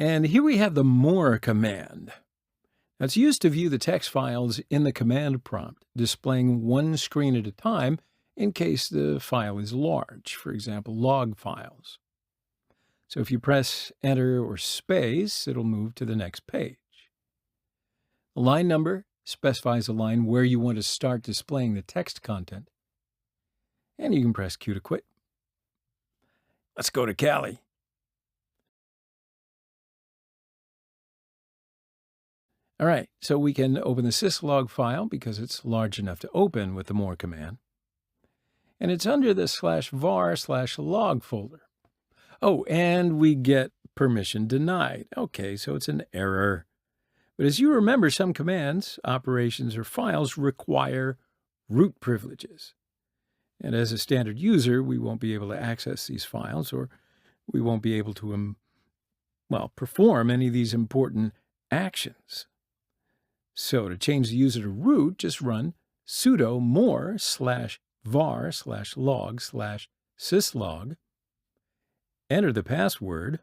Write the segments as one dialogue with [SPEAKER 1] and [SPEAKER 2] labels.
[SPEAKER 1] And here we have the more command. That's used to view the text files in the command prompt, displaying one screen at a time in case the file is large, for example, log files. So if you press Enter or space, it'll move to the next page. The line number specifies a line where you want to start displaying the text content. And you can press Q to quit. Let's go to Cali. All right, so we can open the syslog file because it's large enough to open with the more command. And it's under the /var/log folder. Oh, and we get permission denied. Okay, so it's an error. But as you remember, some commands, operations, or files require root privileges. And as a standard user, we won't be able to access these files, or we won't be able to, perform any of these important actions. So to change the user to root, just run sudo more/var/log/syslog, enter the password.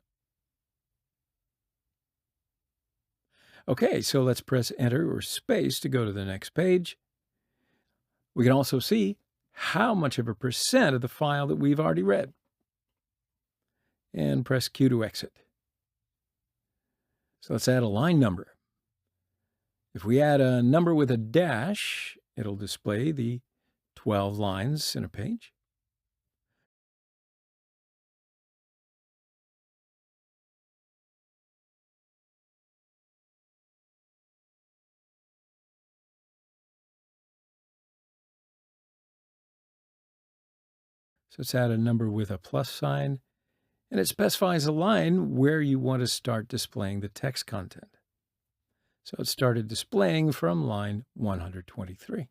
[SPEAKER 1] Okay, so let's press Enter or space to go to the next page. We can also see how much of a percent of the file that we've already read. And press Q to exit. So let's add a line number. If we add a number with a dash, it'll display the 12 lines in a page. So let's add a number with a plus sign, and it specifies a line where you want to start displaying the text content. So it started displaying from line 123.